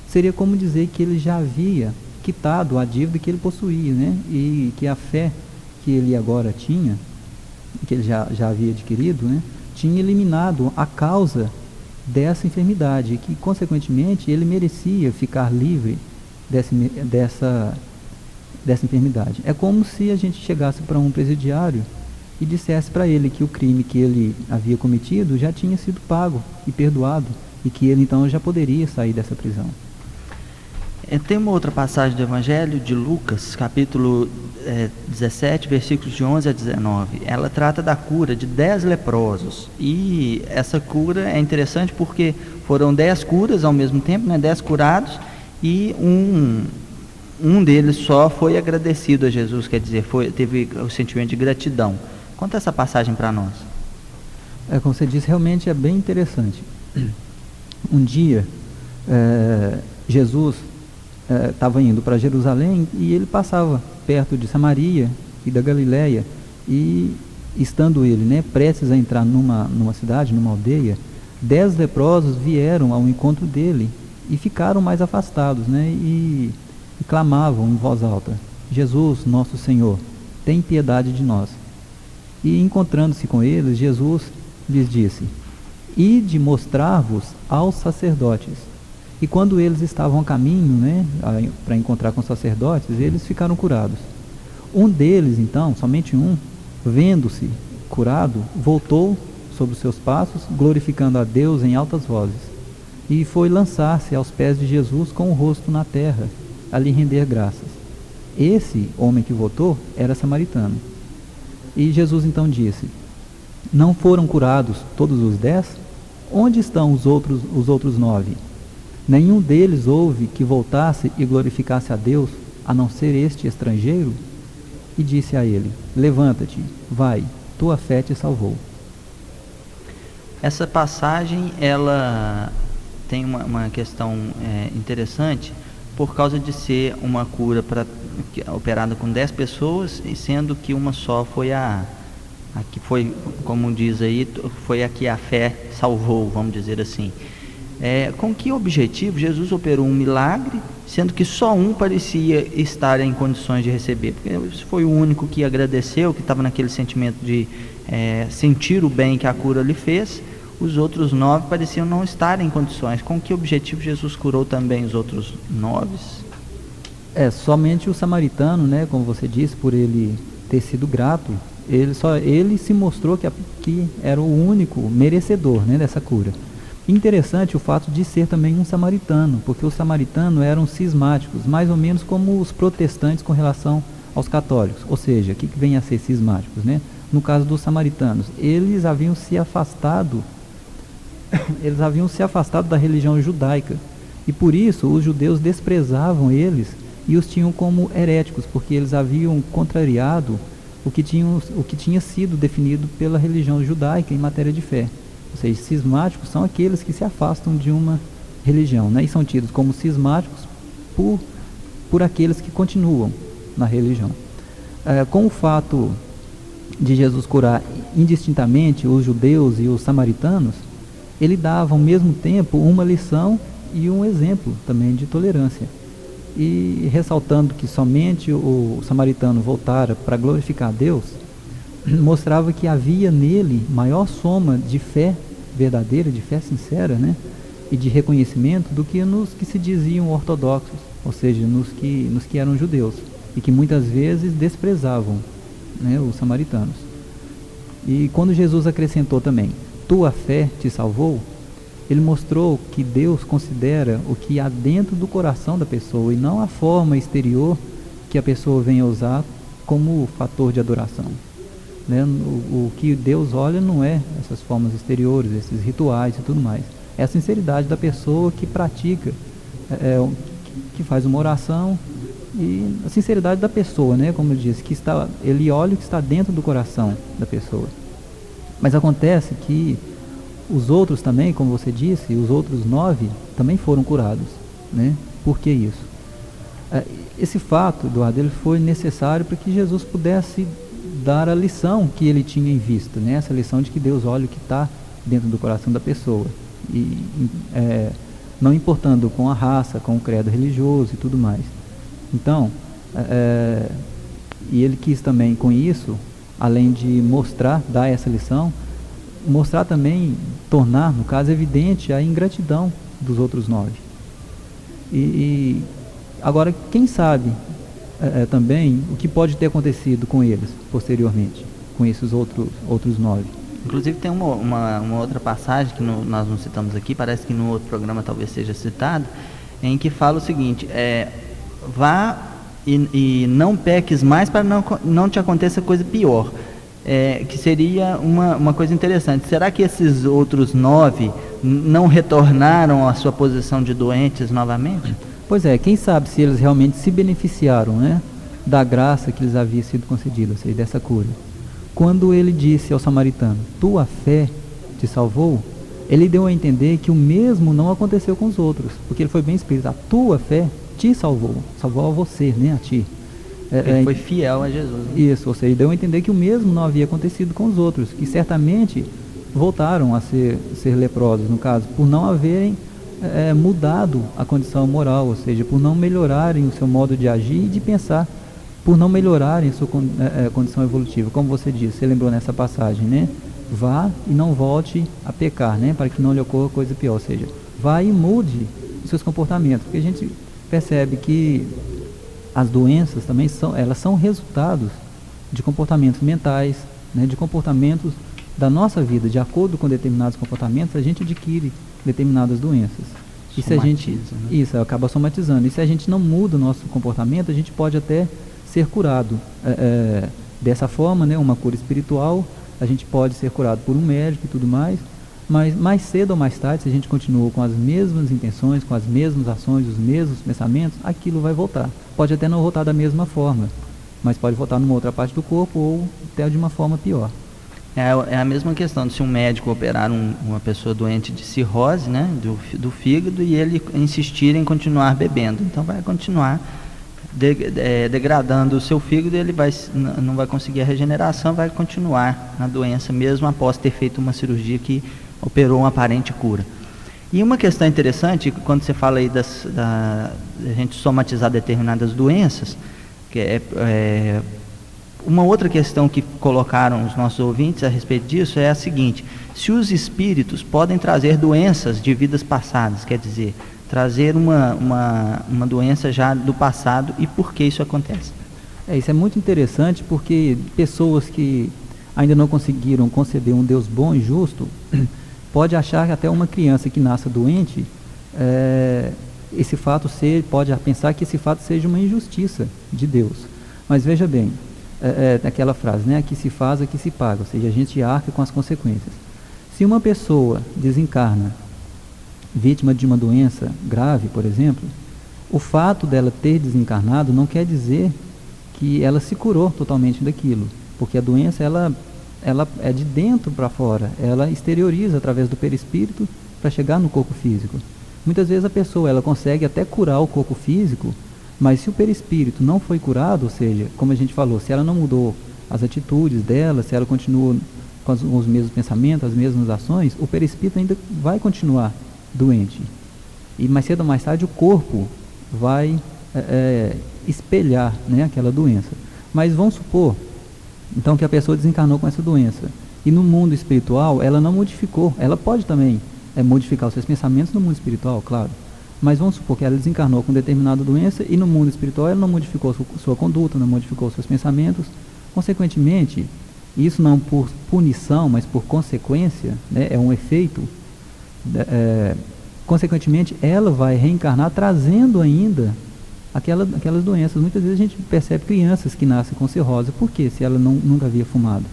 C: seria como dizer que ele já havia quitado a dívida que ele possuía, né? E que a fé que ele agora tinha, que ele já havia adquirido, né? Tinha eliminado a causa dessa enfermidade, que consequentemente ele merecia ficar livre dessa enfermidade. É como se a gente chegasse para um presidiário e dissesse para ele que o crime que ele havia cometido já tinha sido pago e perdoado, e que ele então já poderia sair dessa prisão.
A: Tem uma outra passagem do Evangelho de Lucas, capítulo 17, versículos de 11 a 19. Ela trata da cura de 10 leprosos. E essa cura é interessante porque foram 10 curas ao mesmo tempo, né? 10 curados, e um deles só foi agradecido a Jesus, quer dizer, teve o sentimento de gratidão. Conta essa passagem para nós.
C: Como você disse, realmente é bem interessante. Um dia, Jesus estava indo para Jerusalém e ele passava perto de Samaria e da Galiléia, e estando ele, né, prestes a entrar numa cidade, numa aldeia, 10 leprosos vieram ao encontro dele e ficaram mais afastados, né, e clamavam em voz alta: Jesus, nosso Senhor, tem piedade de nós. E encontrando-se com eles, Jesus lhes disse: ide mostrar-vos aos sacerdotes. E quando eles estavam a caminho, né, para encontrar com os sacerdotes, eles ficaram curados. Um deles, então, somente um, vendo-se curado, voltou sobre os seus passos, glorificando a Deus em altas vozes, e foi lançar-se aos pés de Jesus com o rosto na terra, a lhe render graças. Esse homem que voltou era samaritano. E Jesus então disse: não foram curados todos os 10? Onde estão os outros 9? Nenhum deles houve que voltasse e glorificasse a Deus, a não ser este estrangeiro? E disse a ele: levanta-te, vai, tua fé te salvou.
A: Essa passagem, ela tem uma questão interessante, por causa de ser uma cura operada com 10 pessoas, e sendo que uma só foi a que foi, como diz aí, foi a que a fé salvou, vamos dizer assim. Com que objetivo Jesus operou um milagre, sendo que só um parecia estar em condições de receber? Porque foi o único que agradeceu, que estava naquele sentimento de sentir o bem que a cura lhe fez. Os outros 9 pareciam não estar em condições. Com que objetivo Jesus curou também os outros 9?
C: Somente o samaritano, né, como você disse, por ele ter sido grato, ele se mostrou que era o único merecedor, né, dessa cura. Interessante o fato de ser também um samaritano, porque os samaritanos eram cismáticos, mais ou menos como os protestantes com relação aos católicos. Ou seja, o que vem a ser cismáticos, né? No caso dos samaritanos, eles haviam se afastado da religião judaica, e por isso os judeus desprezavam eles e os tinham como heréticos, porque eles haviam contrariado o que tinha sido definido pela religião judaica em matéria de fé. Ou seja, cismáticos são aqueles que se afastam de uma religião, né? E são tidos como cismáticos por aqueles que continuam na religião. Com o fato de Jesus curar indistintamente os judeus e os samaritanos, ele dava ao mesmo tempo uma lição e um exemplo também de tolerância. E ressaltando que somente o samaritano voltara para glorificar a Deus, mostrava que havia nele maior soma de fé verdadeira, de fé sincera, né, e de reconhecimento do que nos que se diziam ortodoxos, ou seja, nos que eram judeus, e que muitas vezes desprezavam, né, os samaritanos. E quando Jesus acrescentou também: tua fé te salvou, ele mostrou que Deus considera o que há dentro do coração da pessoa, e não a forma exterior que a pessoa venha usar como fator de adoração. Né? O que Deus olha não é essas formas exteriores, esses rituais e tudo mais. É a sinceridade da pessoa que pratica, que faz uma oração, e a sinceridade da pessoa, né? Como eu disse, ele olha o que está dentro do coração da pessoa. Mas acontece que os outros também, como você disse, os outros 9 também foram curados, né? Por que isso? Esse fato, Eduardo, ele foi necessário para que Jesus pudesse dar a lição que ele tinha em vista, né? Essa lição de que Deus olha o que está dentro do coração da pessoa, e não importando com a raça, com o credo religioso e tudo mais. Então, e ele quis também com isso, além de mostrar, dar essa lição, mostrar também, tornar, no caso, evidente a ingratidão dos outros 9. E agora, quem sabe também o que pode ter acontecido com eles posteriormente, com esses outros 9.
A: Inclusive tem uma outra passagem que nós não citamos aqui, parece que no outro programa talvez seja citado, em que fala o seguinte: vá e não peques mais para não te aconteça coisa pior. Que seria uma coisa interessante. Será que esses outros 9 não retornaram à sua posição de doentes novamente?
C: Pois é, quem sabe se eles realmente se beneficiaram, né, da graça que lhes havia sido concedida, ou seja, dessa cura. Quando ele disse ao samaritano, tua fé te salvou, ele deu a entender que o mesmo não aconteceu com os outros, porque ele foi bem explícito: a tua fé te salvou a você, nem a ti.
A: Ele foi fiel a Jesus. Né?
C: Isso, ou seja, ele deu a entender que o mesmo não havia acontecido com os outros, que certamente voltaram a ser leprosos, no caso, por não haverem mudado a condição moral, ou seja, por não melhorarem o seu modo de agir e de pensar, por não melhorarem a sua condição evolutiva. Como você disse, você lembrou nessa passagem, né? Vá e não volte a pecar, né? Para que não lhe ocorra coisa pior, ou seja, vá e mude os seus comportamentos, porque a gente percebe que as doenças também são resultados de comportamentos mentais, né? De comportamentos da nossa vida. De acordo com determinados comportamentos, a gente adquire determinadas doenças. E se a gente, né? Isso, acaba somatizando. E se a gente não muda o nosso comportamento, a gente pode até ser curado. Dessa forma, né, uma cura espiritual, a gente pode ser curado por um médico e tudo mais, mas mais cedo ou mais tarde, se a gente continua com as mesmas intenções, com as mesmas ações, os mesmos pensamentos, aquilo vai voltar. Pode até não voltar da mesma forma, mas pode voltar numa outra parte do corpo ou até de uma forma pior.
A: É a mesma questão de se um médico operar uma pessoa doente de cirrose, né, do fígado, e ele insistir em continuar bebendo. Então vai continuar degradando o seu fígado, e ele não vai conseguir a regeneração, vai continuar na doença mesmo após ter feito uma cirurgia que operou uma aparente cura. E uma questão interessante, quando você fala aí da gente somatizar determinadas doenças, que uma outra questão que colocaram os nossos ouvintes a respeito disso é a seguinte: se os espíritos podem trazer doenças de vidas passadas, quer dizer, trazer uma doença já do passado, e por que isso acontece?
C: Isso é muito interessante, porque pessoas que ainda não conseguiram conceber um Deus bom e justo, pode achar que até uma criança que nasça doente, pode pensar que esse fato seja uma injustiça de Deus. Mas veja bem, aquela frase, né? Aqui se faz, aqui se paga, ou seja, a gente arca com as consequências. Se uma pessoa desencarna vítima de uma doença grave, por exemplo, o fato dela ter desencarnado não quer dizer que ela se curou totalmente daquilo, porque a doença ela é de dentro para fora, ela exterioriza através do perispírito para chegar no corpo físico. Muitas vezes a pessoa ela consegue até curar o corpo físico, mas se o perispírito não foi curado, ou seja, como a gente falou, se ela não mudou as atitudes dela, se ela continua com os mesmos pensamentos, as mesmas ações, o perispírito ainda vai continuar doente. E mais cedo ou mais tarde o corpo vai espelhar, né, aquela doença. Mas vamos supor, então, que a pessoa desencarnou com essa doença. E no mundo espiritual, ela não modificou. Ela pode também modificar os seus pensamentos no mundo espiritual, claro. Mas vamos supor que ela desencarnou com determinada doença e no mundo espiritual ela não modificou sua conduta, não modificou seus pensamentos. Consequentemente, isso não por punição, mas por consequência, né, é um efeito. Consequentemente, ela vai reencarnar trazendo ainda aquelas doenças. Muitas vezes a gente percebe crianças que nascem com cirrose. Por quê? Se ela nunca havia fumado?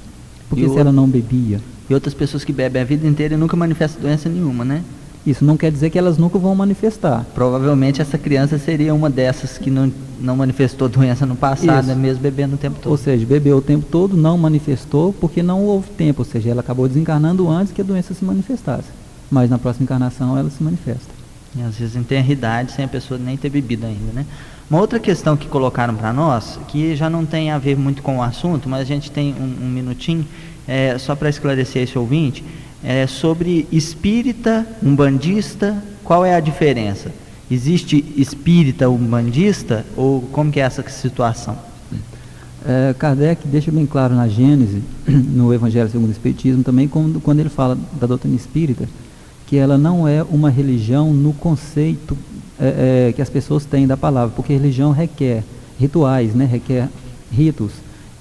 C: Por que se ela não bebia?
A: E outras pessoas que bebem a vida inteira e nunca manifestam doença nenhuma, né?
C: Isso não quer dizer que elas nunca vão manifestar.
A: Provavelmente essa criança seria uma dessas que não manifestou doença no passado, mesmo bebendo o tempo todo.
C: Ou seja, bebeu o tempo todo, não manifestou porque não houve tempo, ou seja, ela acabou desencarnando antes que a doença se manifestasse. Mas na próxima encarnação ela se manifesta.
A: E às vezes tem a idade sem a pessoa nem ter bebido ainda, né? Uma outra questão que colocaram para nós, que já não tem a ver muito com o assunto, mas a gente tem um minutinho, só para esclarecer esse ouvinte, sobre espírita, umbandista, qual é a diferença? Existe espírita umbandista ou como que é essa situação?
C: Kardec deixa bem claro na Gênese, no Evangelho segundo o Espiritismo, também quando ele fala da doutrina espírita, que ela não é uma religião no conceito que as pessoas têm da palavra, porque religião requer rituais, né? Requer ritos,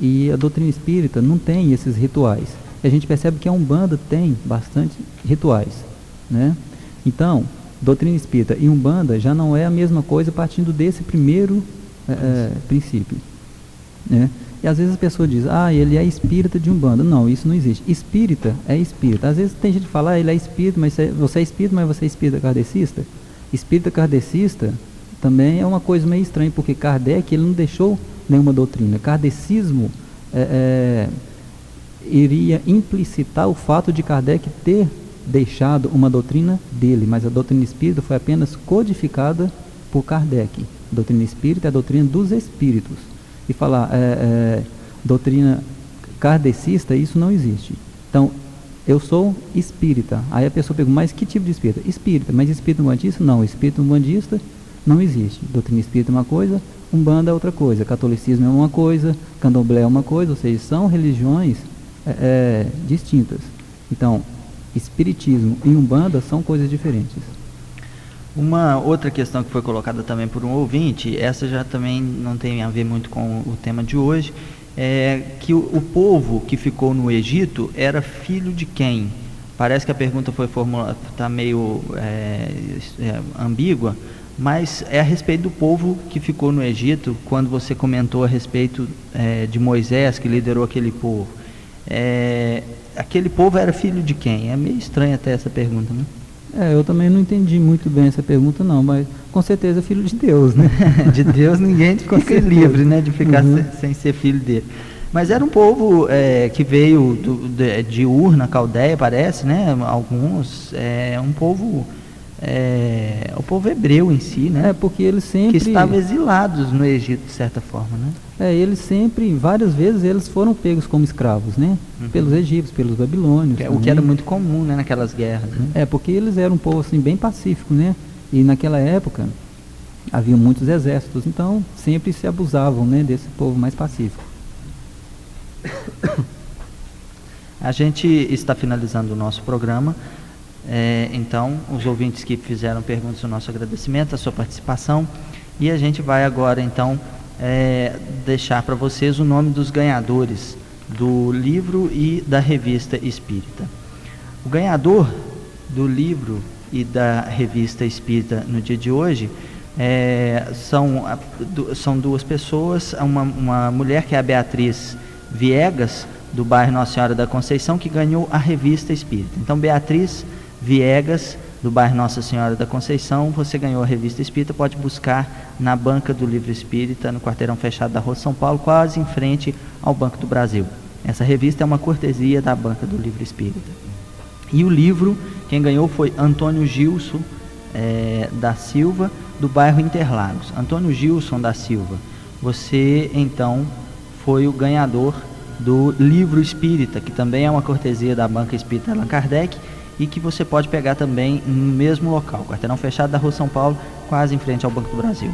C: e a doutrina espírita não tem esses rituais. A gente percebe que a Umbanda tem bastante rituais, né? Então, doutrina espírita e umbanda já não é a mesma coisa partindo desse primeiro princípio, né? E às vezes a pessoa diz, ele é espírita de umbanda. Não, isso não existe. Espírita é espírita. Às vezes tem gente que fala, ele é espírita, mas você é espírita, mas você é espírita kardecista. Espírita kardecista também é uma coisa meio estranha, porque Kardec ele não deixou nenhuma doutrina. Kardecismo iria implicitar o fato de Kardec ter deixado uma doutrina dele, mas a doutrina espírita foi apenas codificada por Kardec. A doutrina espírita é a doutrina dos espíritos. E falar doutrina kardecista, isso não existe. Então, eu sou espírita. Aí a pessoa pergunta, mas que tipo de espírita? Espírita, mas espírita umbandista? Não, espírita umbandista não existe. Doutrina espírita é uma coisa, umbanda é outra coisa. Catolicismo é uma coisa, candomblé é uma coisa, ou seja, são religiões distintas. Então, espiritismo e umbanda são coisas diferentes.
A: Uma outra questão que foi colocada também por um ouvinte, essa já também não tem a ver muito com o tema de hoje, é que o povo que ficou no Egito era filho de quem? Parece que a pergunta foi formulada, está meio ambígua, mas é a respeito do povo que ficou no Egito, quando você comentou a respeito de Moisés, que liderou aquele povo. Aquele povo era filho de quem? É meio estranha até essa pergunta, né?
C: Eu também não entendi muito bem essa pergunta não, mas com certeza filho de Deus, né?
A: De Deus ninguém fica livre, né, de ficar sem ser filho dele. Mas era um povo que veio de Ur, na Caldeia, parece, né? Alguns, um povo, o povo hebreu em si, né?
C: Porque eles sempre...
A: Que estavam exilados no Egito, de certa forma, né?
C: Eles sempre, várias vezes, eles foram pegos como escravos, né? Pelos egípcios, pelos babilônios.
A: O que era muito comum, né, naquelas guerras, né?
C: Porque eles eram um povo, assim, bem pacífico, né? E naquela época, havia muitos exércitos, então sempre se abusavam, né, desse povo mais pacífico.
A: A gente está finalizando o nosso programa. Então, os ouvintes que fizeram perguntas, o nosso agradecimento, a sua participação. E a gente vai agora, então, deixar para vocês o nome dos ganhadores do livro e da revista espírita. O ganhador do livro e da revista espírita no dia de hoje são duas pessoas, uma mulher que é a Beatriz Viegas, do bairro Nossa Senhora da Conceição, que ganhou a revista espírita. Então, Beatriz Viegas, do bairro Nossa Senhora da Conceição, você ganhou a revista espírita, pode buscar na banca do Livro Espírita, no quarteirão fechado da Rua São Paulo, quase em frente ao Banco do Brasil. Essa revista é uma cortesia da banca do Livro Espírita. E o livro, quem ganhou foi Antônio Gilson da Silva, do bairro Interlagos. Antônio Gilson da Silva, você então foi o ganhador do Livro Espírita, que também é uma cortesia da banca espírita Allan Kardec, e que você pode pegar também no mesmo local, quarteirão fechado da Rua São Paulo, quase em frente ao Banco do Brasil.